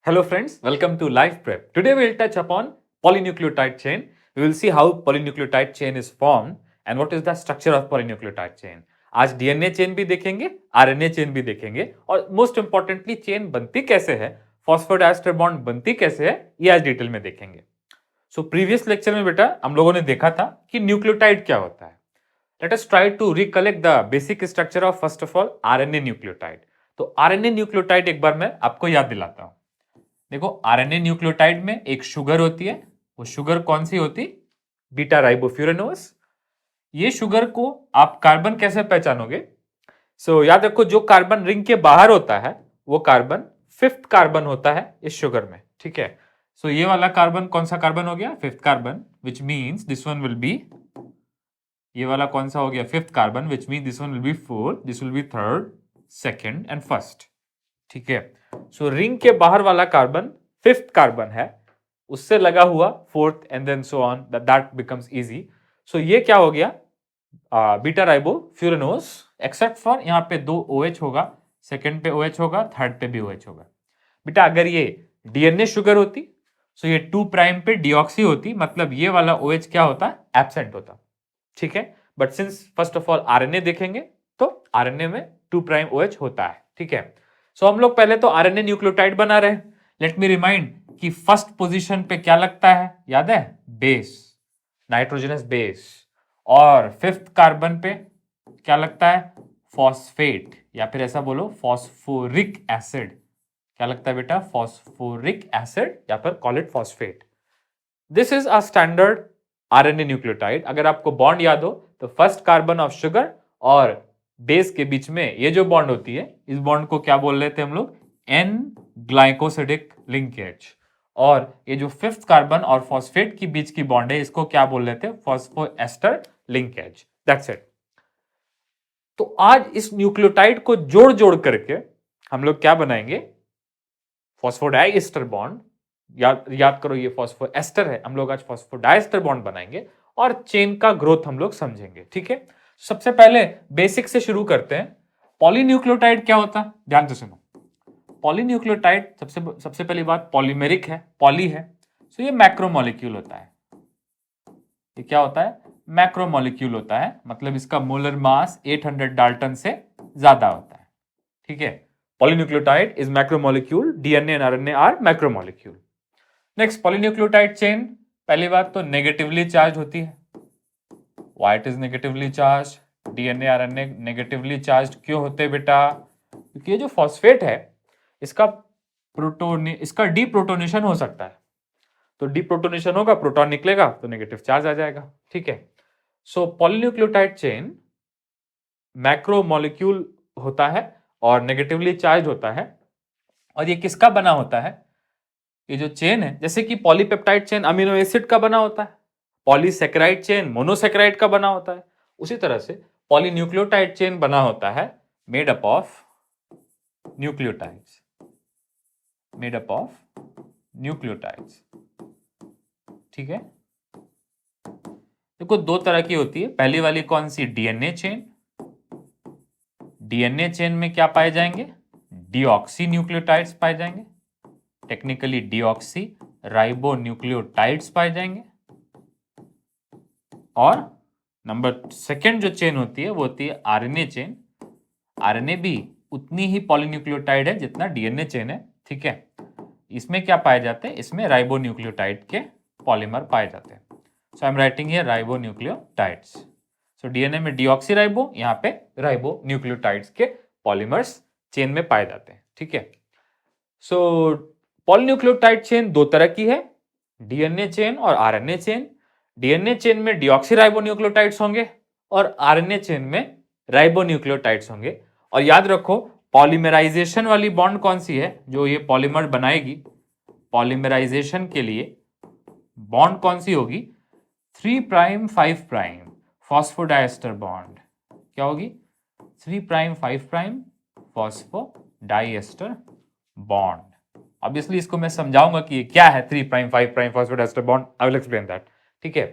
Hello friends, welcome to Life Prep. Today we will touch upon polynucleotide chain. We will see how polynucleotide chain is formed and what is the structure of polynucleotide chain. आज DNA chain भी देखेंगे, RNA chain भी देखेंगे और most importantly chain बनती कैसे है, phosphodiester bond बनती कैसे है, ये आज डिटेल में देखेंगे. सो प्रीवियस लेक्चर में बेटा हम लोगों ने देखा था कि न्यूक्लियोटाइड क्या होता है. Let us try to recollect the basic structure of first of all RNA nucleotide. तो आरएनए न्यूक्लियोटाइड एक बार मैं आपको याद दिलाता हूं. देखो आरएनए न्यूक्लियोटाइड में एक शुगर होती है. वो शुगर कौन सी होती? बीटा राइबोफ्यूरेनोस. ये शुगर को आप कार्बन कैसे पहचानोगे? याद रखो जो कार्बन रिंग के बाहर होता है वो कार्बन फिफ्थ कार्बन होता है इस शुगर में. ठीक है. ये वाला कार्बन कौन सा कार्बन हो गया? Fifth carbon, which means this one will be, ये वाला कौन सा हो गया? Fifth carbon, which means this one will be fourth, this will be third, second and first. ठीक है. रिंग के बाहर वाला कार्बन फिफ्थ कार्बन है, उससे लगा हुआ fourth and then so on, that becomes easy. ये क्या हो गया? बीटा राइबोफ्यूरेनोस, एक्सेप्ट फॉर यहाँ पे दो OH होगा, सेकंड पे OH होगा, थर्ड पे भी OH होगा. बेटा अगर ये डीएनए शुगर होती ये 2 प्राइम पे डीऑक्सी होती, मतलब ये वाला OH क्या होता? एब्सेंट होता. ठीक है. But since first of all RNA देखेंगे तो आरएनए में 2 प्राइम OH होता है. ठीक है. हम लोग पहले तो आरएनए न्यूक्लियोटाइड बना रहे हैं. लेट मी रिमाइंड कि फर्स्ट पोजीशन पे क्या लगता है? याद है? Base, nitrogenous base. और फिफ्थ कार्बन पे क्या लगता है? फॉस्फेट, या फिर ऐसा बोलो फॉस्फोरिक एसिड. क्या लगता है बेटा? फॉस्फोरिक एसिड, या फिर call it phosphate. This is a standard RNA nucleotide. अगर आपको बॉन्ड याद हो तो फर्स्ट कार्बन ऑफ शुगर और बेस के बीच में ये जो बॉन्ड होती है, इस बॉन्ड को क्या बोल रहे थे हम लोग? An glycosidic linkage. और ये जो फिफ्थ कार्बन और फॉस्फेट के बीच की बॉन्ड है, इसको क्या बोल रहे थे? Phosphoester linkage. That's it. तो आज इस न्यूक्लियोटाइड को जोड़ जोड़ करके हम लोग क्या बनाएंगे? Phosphodiester bond. याद करो ये फॉस्फोएस्टर है, हम लोग आज फॉस्फोडाइएस्टर बॉन्ड बनाएंगे और चेन का ग्रोथ हम लोग समझेंगे. ठीक है. सबसे पहले बेसिक से शुरू करते हैं. पॉलीन्यूक्लियोटाइड क्या होता है? ध्यान से सुनो. पॉलीन्यूक्लियोटाइड सबसे पहली बात पॉलीमेरिक है, पॉली है. ये मैक्रोमोलेक्यूल होता है. ये क्या होता है? मैक्रोमोलेक्यूल होता है, मतलब इसका मोलर मास 800 डाल्टन से ज्यादा होता है. ठीक है. Polynucleotide is macromolecule. DNA and RNA are macromolecule. Next, polynucleotide chain. पहली बात तो नेगेटिवली चार्ज होती है. Why it is negatively charge? DNA RNA negatively charge क्यों होते हैं बेटा? क्योंकि ये जो फॉस्फेट है इसका डीप्रोटोनेशन हो सकता है. तो डीप्रोटोनेशन होगा, प्रोटॉन निकलेगा तो नेगेटिव चार्ज आ जाएगा. ठीक है. पॉलीन्यूक्लियोटाइड चेन मैक्रोमोलेक्यूल होता है और नेगेटिवली चार्ज होता है. और ये किसका बना होता है? ये जो चेन है, जैसे कि पॉलीपेप्टाइड चेन अमीनो एसिड का बना होता है, पॉलीसेकेराइड चेन मोनोसेकेराइड का बना होता है, उसी तरह से पॉलीन्यूक्लियोटाइड चेन बना होता है made up of nucleotides. Made up of nucleotides. ठीक है. देखो दो तरह की होती है. पहली वाली कौन सी? DNA chain. डीएनए चेन में क्या पाए जाएंगे? डीऑक्सी न्यूक्लियोटाइड्स पाए जाएंगे. टेक्निकली डीऑक्सी राइबो न्यूक्लियोटाइड्स पाए जाएंगे. और नंबर सेकेंड जो चेन होती है वो होती है आरएनए चेन. आरएनए भी उतनी ही पॉलीन्यूक्लियोटाइड है जितना डीएनए चेन है. ठीक है. इसमें क्या पाए जाते हैं? इसमें राइबो न्यूक्लियोटाइड के पॉलीमर पाए जाते हैं. So I am writing here ribo nucleotides. DNA में डीऑक्सी राइबो, यहाँ पे राइबो न्यूक्लियोटाइड्स के पॉलीमर्स चेन में पाए जाते हैं. ठीक है. पॉलीन्यूक्लियोटाइड चेन दो तरह की है, डीएनए चेन और आरएनए चेन. डीएनए चेन में डीऑक्सी राइबो न्यूक्लियोटाइड्स होंगे और आरएनए चेन में राइबो न्यूक्लियोटाइड्स होंगे. और याद रखो पॉलीमराइजेशन वाली बॉन्ड कौन सी है जो ये पॉलीमर बनाएगी? पॉलीमराइजेशन के लिए बॉन्ड कौन सी होगी? 3 प्राइम 5 प्राइम फॉस्फोडाइएस्टर बॉन्ड. क्या होगी? 3 prime 5 prime phosphodiester bond. Obviously इसको मैं समझाऊंगा कि ये क्या है 3 prime 5 prime phosphodiester bond. I will explain that. ठीक है.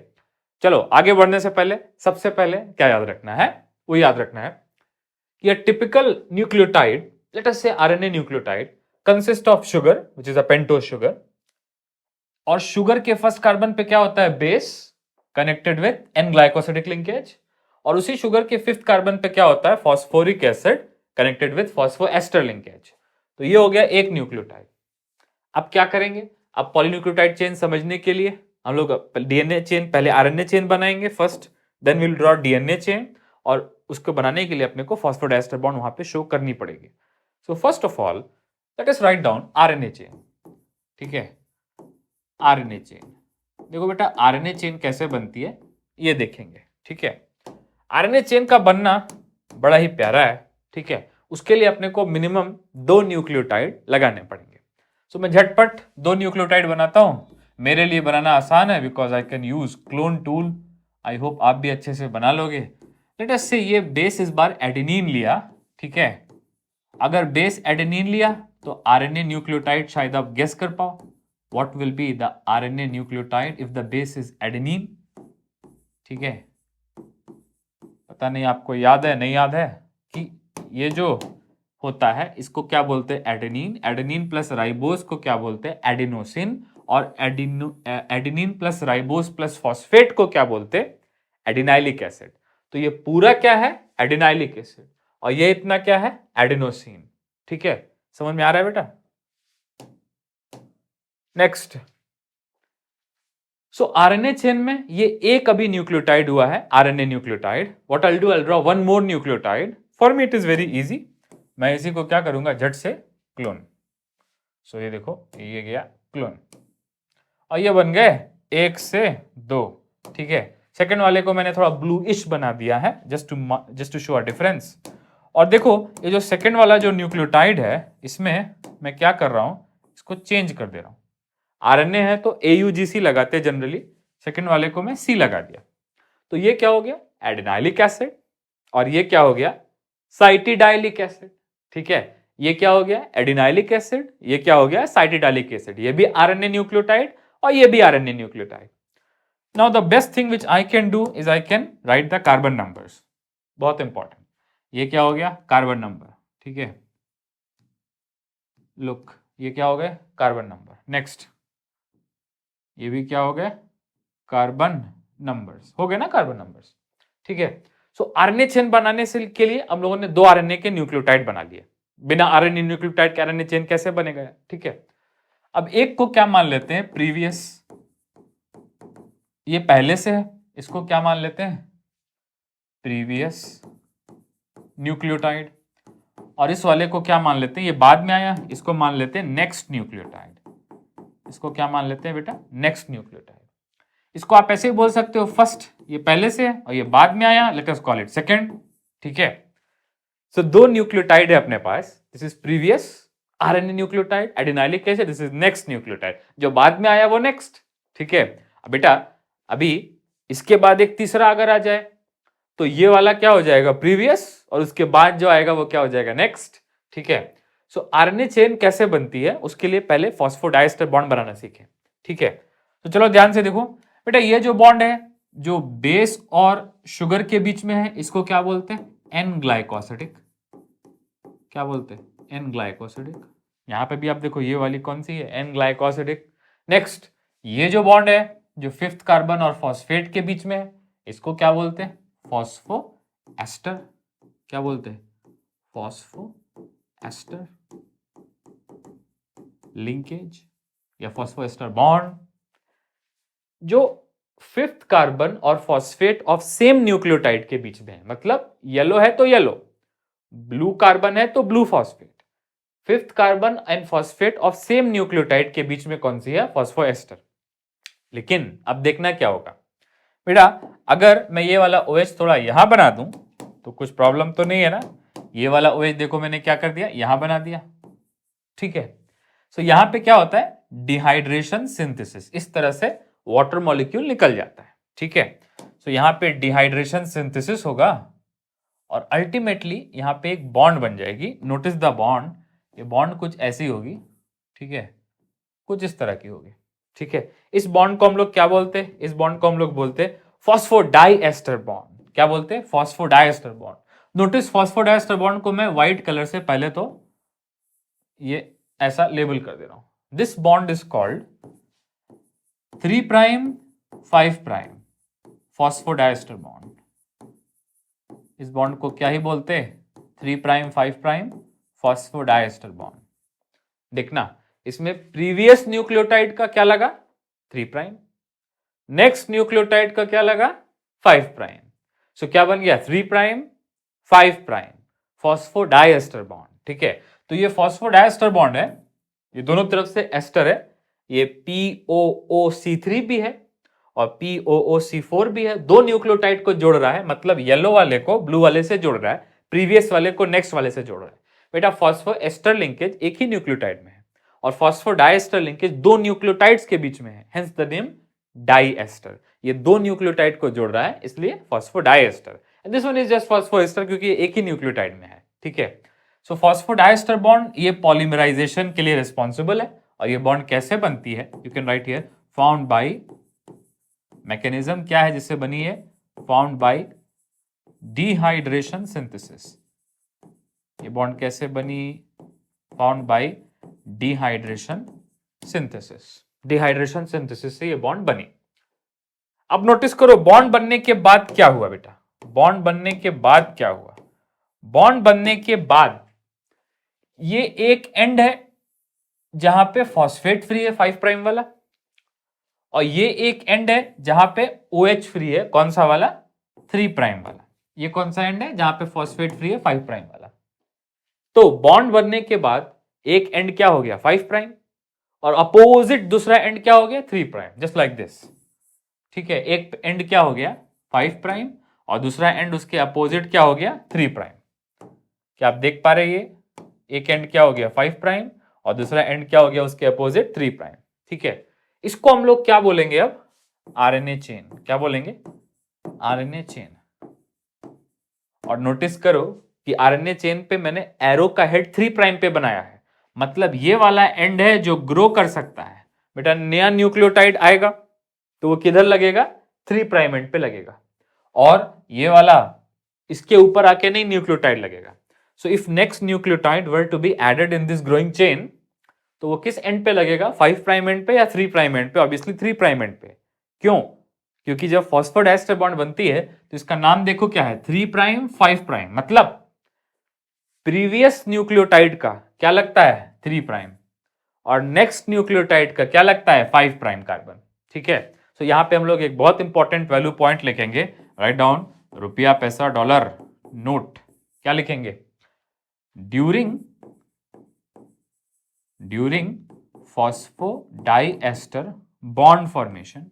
चलो आगे बढ़ने से पहले सबसे पहले क्या याद रखना है? वो याद रखना है कि a typical nucleotide, let us say RNA nucleotide, consist of sugar which is a pentose sugar, और शुगर के फर्स्ट कार्बन पे क्या होता है, base connected with an glycosidic linkage, और उसी शुगर के फिफ्थ कार्बन पे क्या होता है, phosphoric acid connected with phosphoester linkage. तो ये हो गया एक न्यूक्लियोटाइड। अब क्या करेंगे, अब पॉलीन्यूक्लियोटाइड चेन समझने के लिए हम लोग डीएनए चेन, पहले आरएनए चेन बनाएंगे first, then will draw DNA chain, और उसको बनाने के लिए अपने को फॉस्फोडाइएस्टर बॉन्ड वहां पे शो करनी पड़ेगी। So first of all let us write down RNA chain. ठीक है, आरएनए चेन, देखो बेटा आरएनए चेन कैसे बनती है ये देखेंगे। ठीक है, आरएनए चेन का बनना बड़ा ही प्यारा है। ठीक है, उसके लिए अपने को मिनिमम 2 न्यूक्लियोटाइड लगाने पड़ेंगे। सो मैं झटपट 2 न्यूक्लियोटाइड बनाता हूं, मेरे लिए बनाना आसान है because I can use clone tool. I hope आप भी अच्छे से बना लोगे। लेट अस से ये बेस इस बार एडेनिन लिया। ठीक है, अगर बेस एडेनिन लिया तो आरएनए न्यूक्लियोटाइड शायद आप गेस कर पाओ, what will be the RNA nucleotide if the base is adenine. ठीक है, पता नहीं आपको याद है नहीं याद है कि ये जो होता है इसको क्या बोलते हैं, एडेनिन। एडेनिन प्लस राइबोस को क्या बोलते हैं, एडिनोसिन। और adenine plus ribose plus phosphate को क्या बोलते हैं, एडिनाइलिक एसिड। तो ये पूरा क्या है, एडिनाइलिक एसिड, और ये इतना क्या है, एडिनोसिन। ठीक है, समझ में आ रहा है बेटा। नेक्स्ट, सो आरएनए चेन में ये एक अभी न्यूक्लियोटाइड हुआ है, RNA nucleotide. What I do, I draw one more nucleotide. For me it is very easy, मैं इसी को क्या करूंगा, झट से क्लोन। सो ये देखो ये गया क्लोन, और ये बन गए 1 से 2। ठीक है, सेकंड वाले को मैंने थोड़ा ब्लू इश बना दिया है just to show a difference. और देखो ये जो सेकंड वाला जो न्यूक्लियोटाइड है इसमें मैं क्या कर रहा हूं, इसको चेंज कर दे रहा हूं। आरएनए है तो AUGC लगाते जनरली, सेकंड वाले को मैं C लगा दिया। तो ये क्या हो गया, एडिनाइलिक एसिड, और ये क्या हो गया, साइटिडाइलिक एसिड। ठीक है, ये क्या हो गया, एडिनाइलिक एसिड, ये क्या हो गया, साइटिडाइलिक एसिड। ये भी आरएनए न्यूक्लियोटाइड और ये भी RNA nucleotide. Now the best thing which I can do is I can write the carbon numbers, बहुत इंपॉर्टेंट। ये क्या हो गया, कार्बन नंबर। ठीक है, लुक ये क्या हो गया, कार्बन नंबर। नेक्स्ट, ये भी क्या हो गया, कार्बन नंबर्स हो गए ना, कार्बन नंबर्स। ठीक है, सो आरएनए चेन बनाने से के लिए हम लोगों ने 2 आरएनए के न्यूक्लियोटाइड बना लिए। बिना आरएनए न्यूक्लियोटाइड के आरएनए चेन कैसे बनेगा। ठीक है, अब एक को क्या मान लेते हैं, प्रीवियस, ये पहले से है, इसको क्या मान लेते हैं, प्रीवियस न्यूक्लियोटाइड। और इस वाले को क्या मान लेते हैं, ये बाद में आया, इसको मान लेते हैं नेक्स्ट न्यूक्लियोटाइड। इसको क्या मान लेते हैं बेटा, नेक्स्ट न्यूक्लियोटाइड। इसको आप ऐसे ही बोल सकते हो, फर्स्ट ये पहले से है और ये बाद में आया, let us call it second. ठीक है, सो 2 न्यूक्लियोटाइड है अपने पास, this is previous RNA nucleotide adenylic acid, this is next nucleotide, जो बाद में आया वो नेक्स्ट। ठीक है, अब बेटा अभी इसके बाद एक तीसरा अगर आ जाए तो ये वाला क्या हो जाएगा, प्रीवियस, और उसके बाद जो आएगा वो क्या हो जाएगा, नेक्स्ट। ठीक है, सो आरएनए चेन कैसे बनती है उसके लिए पहले फॉस्फोडाइएस्टर बॉन्ड बनाना सीखें। ठीक है, तो चलो ध्यान से देखो बेटा, ये जो बॉन्ड है जो बेस और शुगर के बीच में है इसको क्या बोलते हैं, एन ग्लाइकोसिडिक। क्या बोलते हैं, एन ग्लाइकोसिडिक। यहां पे भी आप देखो ये वाली कौन सी है, एन ग्लाइकोसिडिक। नेक्स्ट, ये जो बॉन्ड है जो फिफ्थ कार्बन और फॉस्फेट के बीच में है इसको क्या बोलते हैं, फॉस्फो एस्टर। क्या बोलते हैं, फॉस्फो एस्टर लिंकेज या फॉस्फो एस्टर बॉन्ड। जो फिफ्थ कार्बन और फॉस्फेट ऑफ सेम न्यूक्लियोटाइड के बीच में है, मतलब येलो है तो येलो, ब्लू कार्बन है तो blue phosphate, fifth carbon and phosphate of same nucleotide के बीच में कौन सी है, फॉस्फो एस्टर। लेकिन अब देखना क्या होगा बेटा, अगर मैं ये वाला OH थोड़ा यहां बना दूं तो कुछ प्रॉब्लम तो नहीं है ना। ये वाला OH देखो मैंने क्या कर दिया, यहां बना दिया। ठीक है, सो यहां पे क्या होता है, डिहाइड्रेशन सिंथेसिस, इस तरह से वाटर मॉलिक्यूल निकल जाता है। ठीक है, सो यहां पे डिहाइड्रेशन सिंथेसिस होगा और अल्टीमेटली यहां पे एक बॉन्ड बन जाएगी। नोटिस द बॉन्ड, ये बॉन्ड कुछ ऐसी होगी। ठीक है, कुछ इस तरह की होगी। ठीक है, इस बॉन्ड को हम लोग क्या बोलते हैं, इस बॉन्ड को हम लोग बोलते हैं फॉस्फोडाइएस्टर बॉन्ड। क्या बोलते हैं, phosphodiester bond. Notice phosphodiester bond को मैं व्हाइट कलर से पहले तो ये ऐसा लेबल कर दे रहा हूं। This bond is called 3 prime 5 prime phosphodiester bond. इस बॉन्ड को क्या ही बोलते हैं? 3 प्राइम 5 प्राइम फॉस्फोडाइस्टर बॉन्ड। देखना, इसमें प्रीवियस न्यूक्लियोटाइड का क्या लगा? 3 प्राइम। नेक्स्ट न्यूक्लियोटाइड का क्या लगा? 5 प्राइम। सो क्या बन गया? 3 प्राइम 5 प्राइम फॉस्फोडाइएस्टर बॉन्ड। ठीक है, तो ये फॉस्फोडाइएस्टर बॉन्ड है, ये दोनों तरफ से एस्टर है, ये POOC3 भी है और POOC4 भी है। दो न्यूक्लियोटाइड को जोड़ रहा है, मतलब येलो वाले को ब्लू वाले से जोड़ रहा है, प्रीवियस वाले को नेक्स्ट वाले से जोड़ रहा है। बेटा फॉस्फोएस्टर लिंकेज एक ही न्यूक्लियोटाइड में है और फॉस्फोडाइएस्टर लिंकेज दो न्यूक्लियोटाइड्स के बीच में है, हेंस द नेम डाइएस्टर। ये दो न्यूक्लियोटाइड को जोड़ रहा है, इसलिए phosphodiester. And this one is just phosphoester क्योंकि ये एक ही न्यूक्लियोटाइड में है। ठीक है, सो फॉस्फोडाइएस्टर बॉन्ड ये पॉलीमराइजेशन के लिए रिस्पॉन्सिबल है। और ये बॉन्ड कैसे बनती है? You can write here, found by mechanism क्या है जिससे बनी है? Found by dehydration synthesis. ये बॉन्ड कैसे बनी? Found by dehydration synthesis. Dehydration synthesis से ये बॉन्ड बनी। अब नोटिस करो, बॉन्ड बनने के बाद क्या हुआ बेटा? बॉन्ड बनने के बाद क्या हुआ? बॉन्ड बनने के बाद ये एक एंड है जहां पे फॉस्फेट फ्री है 5 प्राइम वाला, और ये एक एंड है जहां पे OH फ्री है, कौन सा वाला? 3 प्राइम वाला। ये कौन सा एंड है जहां पे फॉस्फेट फ्री है? 5 प्राइम वाला। तो बॉन्ड बनने के बाद एक एंड क्या हो गया? 5 प्राइम, और अपोजिट दूसरा एंड क्या हो गया? 3 प्राइम, जस्ट लाइक दिस। ठीक है, एक एंड क्या हो गया? 5 प्राइम और दूसरा एंड उसके अपोजिट क्या हो गया? 3 प्राइम। क्या आप देख पा रहे? ये एक एंड क्या हो गया? 5 प्राइम और दूसरा एंड क्या हो गया उसके अपोजिट? 3 प्राइम। ठीक है, इसको हम लोग क्या बोलेंगे अब? RNA chain. क्या बोलेंगे? RNA chain. और नोटिस करो कि RNA चेन पे मैंने एरो का हेड 3 प्राइम पे बनाया है, मतलब ये वाला एंड है जो ग्रो कर सकता है। बेटा नया न्यूक्लियोटाइड आएगा तो वो किधर लगेगा? 3 प्राइम एंड पे लगेगा, और ये वाला इसके ऊपर आके नहीं न्यूक्लियोटाइड लगेगा। So if next nucleotide were to be added in this growing chain, तो वो किस एंड पे लगेगा? 5 प्राइम एंड पे या 3 प्राइम एंड पे? ऑब्वियसली 3 प्राइम एंड पे। क्यों? क्योंकि जब फॉस्फोडाइएस्टर बॉन्ड बनती है तो इसका नाम देखो क्या है? 3 प्राइम 5 प्राइम, मतलब प्रीवियस न्यूक्लियोटाइड का क्या लगता है? 3 प्राइम, और नेक्स्ट न्यूक्लियोटाइड का क्या लगता है? 5 प्राइम कार्बन। ठीक है, तो यहां पे हम लोग एक बहुत इंपॉर्टेंट वैल्यू पॉइंट लिखेंगे। राइट डाउन, रुपया पैसा डॉलर नोट। क्या लिखेंगे? During phosphodiester bond formation,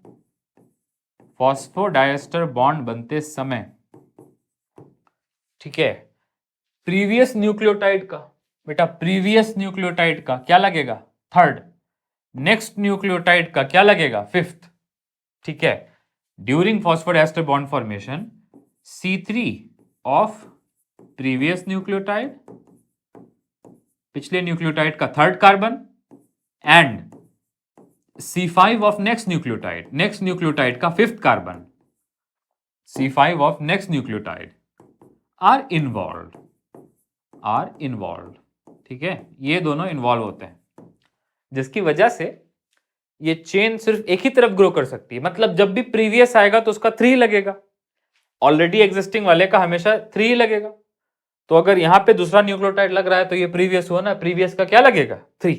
phosphodiester bond बनते समय, ठीक है, प्रीवियस न्यूक्लियोटाइड का, बेटा प्रीवियस न्यूक्लियोटाइड का क्या लगेगा? 3rd। नेक्स्ट न्यूक्लियोटाइड का क्या लगेगा? 5th। ठीक है, during phosphodiester bond formation C3 of previous nucleotide, पिछले न्यूक्लियोटाइड का 3rd carbon, and C5 of next nucleotide का 5th carbon, C5 of next nucleotide are involve. ठीक है, ये दोनों इन्वॉल्व होते हैं, जिसकी वजह से ये चेन सिर्फ एक ही तरफ ग्रो कर सकती है। मतलब जब भी प्रीवियस आएगा तो उसका 3 लगेगा, ऑलरेडी एग्जिस्टिंग वाले का हमेशा 3 लगेगा। तो अगर यहां पे दूसरा न्यूक्लियोटाइड लग रहा है तो ये प्रीवियस हुआ ना, प्रीवियस का क्या लगेगा? 3।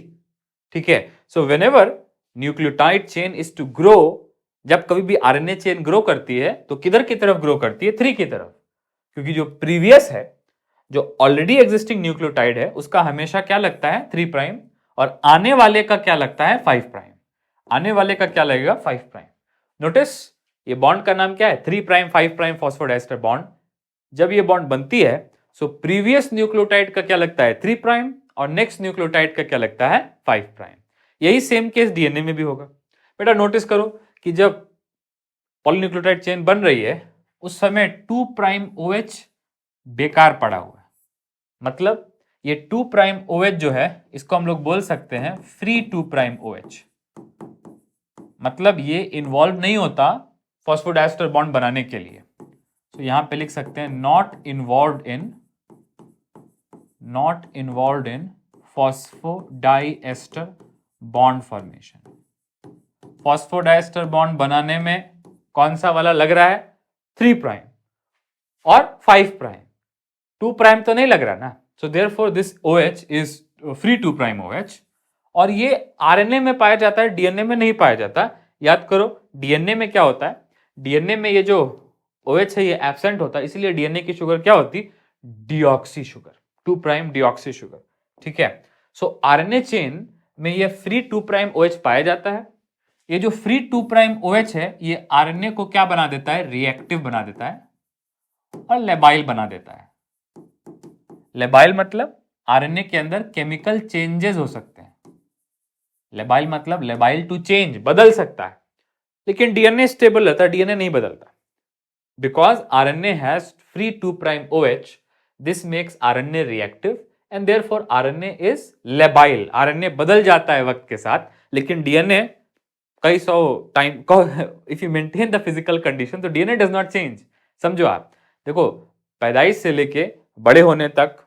ठीक है, so whenever nucleotide chain is to grow, जब कभी भी RNA चेन ग्रो करती है तो किधर की तरफ ग्रो करती है? 3 की तरफ, क्योंकि जो प्रीवियस है, जो ऑलरेडी एग्जिस्टिंग न्यूक्लियोटाइड है, उसका हमेशा क्या लगता है? 3 प्राइम, और आने वाले का क्या लगता है? 5 प्राइम। आने वाले का क्या लगेगा? 5 प्राइम। नोटिस ये बॉन्ड का नाम क्या है? 3 प्राइम 5 प्राइम फॉस्फोडाइएस्टर बॉन्ड। जब ये बॉन्ड बनती है सो प्रीवियस न्यूक्लियोटाइड का क्या लगता है? 3 प्राइम, और नेक्स्ट न्यूक्लियोटाइड का क्या लगता है? 5 प्राइम। यही सेम केस DNA में भी होगा। बेटा नोटिस करो कि जब पॉलीन्यूक्लियोटाइड चेन बन रही है उस समय 2 प्राइम OH बेकार पड़ा हुआ है, मतलब ये 2 प्राइम OH जो है इसको हम लोग बोल सकते हैं फ्री 2 प्राइम OH, मतलब ये इन्वॉल्व नहीं होता फॉस्फोडाइएस्टर बॉन्ड बनाने के लिए। तो यहां पे लिख सकते हैं not involve in phosphodiester bond formation. Phosphodiester bond बनाने में कौन सा वाला लग रहा है? 3 प्राइम और 5 प्राइम। 2 प्राइम तो नहीं लग रहा ना, so therefore this OH is free 2 prime OH। और ये आरएनए में पाया जाता है, डीएनए में नहीं पाया जाता। याद करो, डीएनए में क्या होता है? डीएनए में ये जो OH है ये एब्सेंट होता है, इसलिए डीएनए की शुगर क्या होती? Deoxy sugar, 2 prime deoxy sugar. ठीक है, सो आरएनए चेन में ये फ्री 2 प्राइम OH पाया जाता है। ये जो फ्री 2 प्राइम OH है ये आरएनए को क्या बना देता है? रिएक्टिव बना देता है और लेबाइल बना देता है। लेबाइल मतलब आरएनए के अंदर केमिकल चेंजेस हो सकते हैं। लेबाइल मतलब लेबाइल टू चेंज, बदल सकता है। लेकिन डीएनए स्टेबल रहता है, डीएनए नहीं बदलता। Because RNA has free 2 prime OH, this makes RNA reactive and therefore RNA is labile. RNA बदल जाता है वक्त के साथ, लेकिन डीएनए कई सौ time, if you maintain the physical condition तो डीएनए डज नॉट चेंज। समझो आप, देखो पैदाइश से लेके बड़े होने तक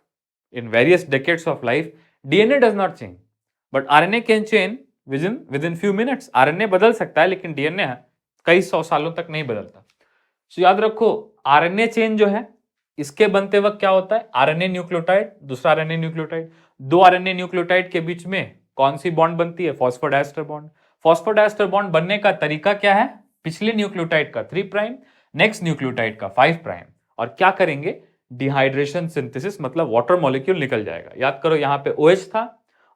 in various decades of life, DNA does not change, but RNA can change within few minutes. RNA बदल सकता है, लेकिन DNA कई 100 सालों तक नहीं बदलता। So याद रखो, RNA चेन जो है इसके बनते वक्त क्या होता है? RNA न्यूक्लियोटाइड, दूसरा RNA न्यूक्लियोटाइड, 2 RNA न्यूक्लियोटाइड के बीच में कौन सी बॉन्ड बनती है? Phosphodiester bond. फॉस्फोडाइएस्टर बॉन्ड बनने का तरीका क्या है? पिछले न्यूक्लियोटाइड का 3 प्राइम, नेक्स्ट न्यूक्लियोटाइड का 5 प्राइम, और क्या करेंगे? डिहाइड्रेशन सिंथेसिस, मतलब वाटर मॉलिक्यूल निकल जाएगा। याद करो, यहां पे OH था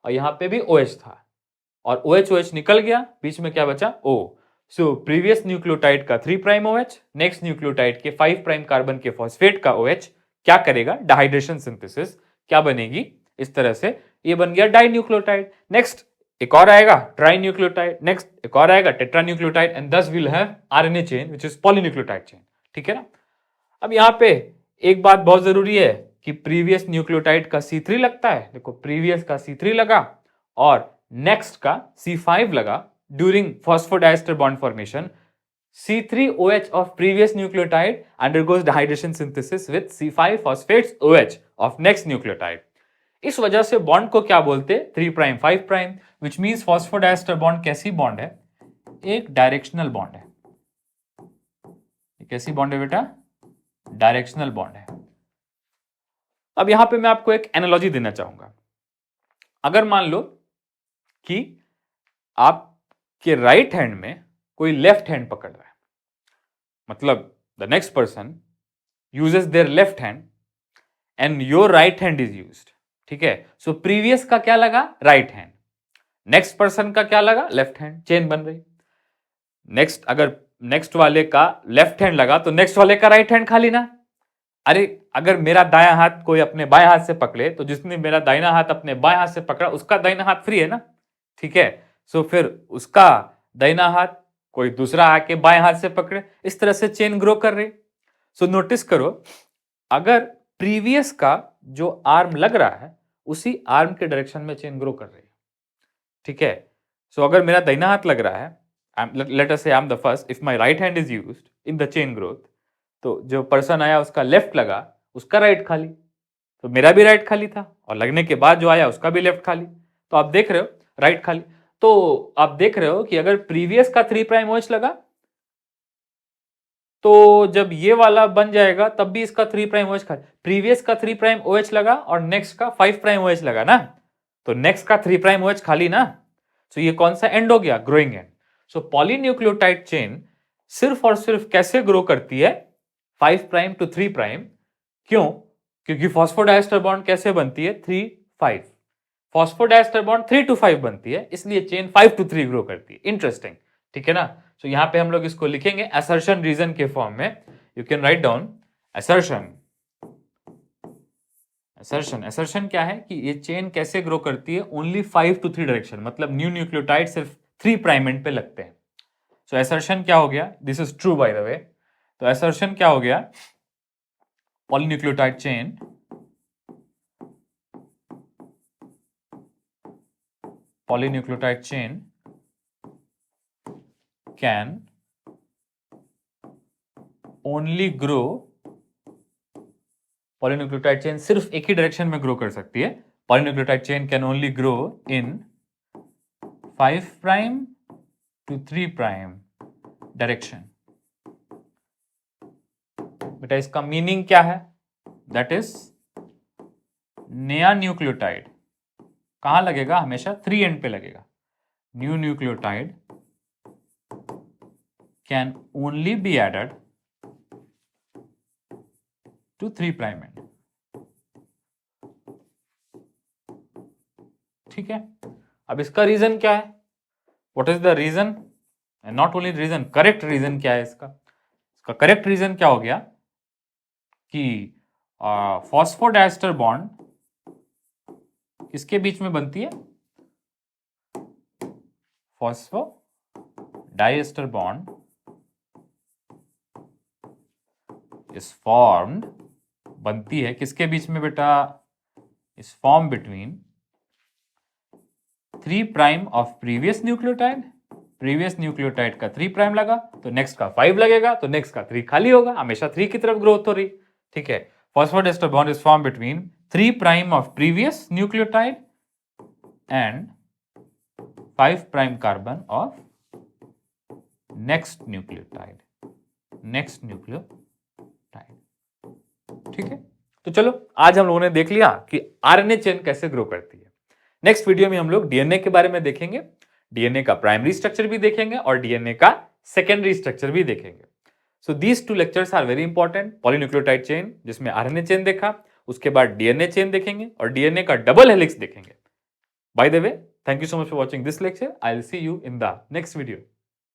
और यहां पे भी OH था, और OH निकल गया, बीच में क्या बचा? O। सो प्रीवियस न्यूक्लियोटाइड का 3 प्राइम OH, नेक्स्ट न्यूक्लियोटाइड के 5 प्राइम कार्बन के फॉस्फेट का OH क्या करेगा? Dehydration synthesis. क्या बनेगी? इस तरह से ये बन गया डाई न्यूक्लियोटाइड। नेक्स्ट एक और आएगा ट्राई न्यूक्लियोटाइड, नेक्स्ट एक और आएगा टेट्रा न्यूक्लियोटाइड, एंड दस will have RNA chain which is polynucleotide chain. ठीक है ना? अब यहां पे एक बात बहुत जरूरी है कि प्रीवियस न्यूक्लियोटाइड का C3 लगता है। देखो, प्रीवियस का C3 लगा और नेक्स्ट का C5 लगा during phosphodiester bond formation. C3OH of previous nucleotide undergoes dehydration synthesis with C5 phosphates OH of next nucleotide. इस वजह से बॉन्ड को क्या बोलते? 3 prime 5 prime, which means phosphodiester bond कैसी बॉन्ड है? एक डायरेक्शनल बॉन्ड है। कैसी बॉन्ड है बेटा? डायरेक्शनल बॉन्ड है। अब यहां पे मैं आपको एक एनालॉजी देना चाहूंगा। अगर मान लो कि आपके राइट हैंड में कोई लेफ्ट हैंड पकड़ रहा है, मतलब the next person uses their left hand and your right hand is used. ठीक है, सो प्रीवियस का क्या लगा? राइट हैंड, नेक्स्ट पर्सन का क्या लगा? लेफ्ट हैंड, चेन बन रही। नेक्स्ट, अगर नेक्स्ट वाले का लेफ्ट हैंड लगा तो नेक्स्ट वाले का राइट हैंड खाली ना। अरे अगर मेरा दायां हाथ कोई अपने बाएं हाथ से पकड़े तो जिसने मेरा दाहिना हाथ अपने बाएं हाथ से पकड़ा उसका दाहिना हाथ फ्री है ना। ठीक है, सो फिर उसका दाहिना हाथ कोई दूसरा आके बाएं हाथ से पकड़े, इस तरह से चेन ग्रो कर रही। सो नोटिस करो, अगर प्रीवियस का जो आर्म लग रहा है उसी आर्म के डायरेक्शन में चेन ग्रो कर रही है। ठीक है, सो अगर मेरा दाहिना हाथ लग रहा है, let us say I'm the first, if my right hand is used in the chain growth, तो जो पर्सन आया उसका लेफ्ट लगा, उसका राइट खाली, तो मेरा भी राइट खाली था, और लगने के बाद जो आया उसका भी लेफ्ट खाली। तो आप देख रहे हो राइट खाली, तो आप देख रहे हो कि अगर प्रीवियस का 3 प्राइम OH लगा तो जब ये वाला बन जाएगा तब भी इसका 3 प्राइम OH खाली। प्रीवियस का 3 प्राइम OH लगा और नेक्स्ट का 5 प्राइम OH लगा ना, तो नेक्स्ट का 3 प्राइम OH खाली ना। तो ये कौन सा एंड हो गया? Growing and. So polynucleotide chain सिर्फ और सिर्फ कैसे ग्रो करती है? 5 प्राइम टू 3 प्राइम। क्यों? क्योंकि फॉस्फोडाइएस्टर बॉन्ड कैसे बनती है? 3 5। फॉस्फोडाइएस्टर बॉन्ड 3 to 5 बनती है, इसलिए चेन 5 to 3 ग्रो करती है। इंटरेस्टिंग, ठीक है ना? तो यहां पे हम लोग इसको लिखेंगे असर्शन रीजन के फॉर्म में। You can write down assertion. Assertion क्या है कि ये चेन कैसे ग्रो करती है? ओनली 5 to 3 डायरेक्शन, मतलब न्यू न्यूक्लियोटाइड सिर्फ 3 प्राइम एंड पे लगते हैं। सो असर्शन क्या हो गया? This is true bye the वे। तो असर्शन क्या हो गया? Polynucleotide chain can only grow, polynucleotide chain सिर्फ एक ही डायरेक्शन में ग्रो कर सकती है, polynucleotide chain can only grow in 5 prime to 3 prime direction. बेटा इसका मीनिंग क्या है? दैट इज नया न्यूक्लियोटाइड कहां लगेगा? हमेशा 3 एंड पे लगेगा। New nucleotide can only be added to 3 prime end. ठीक है, अब इसका रीजन क्या है? What is the reason? And not only reason, correct reason क्या है इसका? इसका करेक्ट रीजन क्या हो गया कि फॉस्फोडाइस्टर बॉन्ड किसके बीच में बनती है? फॉस्फोडाइस्टर बॉन्ड इज फॉर्म्ड, बनती है किसके बीच में बेटा? Is form between 3 prime of previous nucleotide. Previous nucleotide का 3 प्राइम लगा तो नेक्स्ट का 5 लगेगा, तो नेक्स्ट का 3 खाली होगा, हमेशा 3 की तरफ ग्रोथ हो रही। ठीक है, phosphodiester bond is form between 3 prime of previous nucleotide and 5 prime carbon of next nucleotide. ठीक है, तो चलो आज हम लोगों ने देख लिया कि आरएनए चेन कैसे ग्रो करती है। नेक्स्ट वीडियो में हम लोग डीएनए के बारे में देखेंगे, डीएनए का प्राइमरी स्ट्रक्चर भी देखेंगे और डीएनए का सेकेंडरी स्ट्रक्चर भी देखेंगे। So these 2 lectures are very important. Polynucleotide chain जिसमें आरएनए चेन देखा, उसके बाद डीएनए चेन देखेंगे और डीएनए का डबल हेलिक्स देखेंगे। By the way, thank you so much for watching this lecture. I will see you in the next video.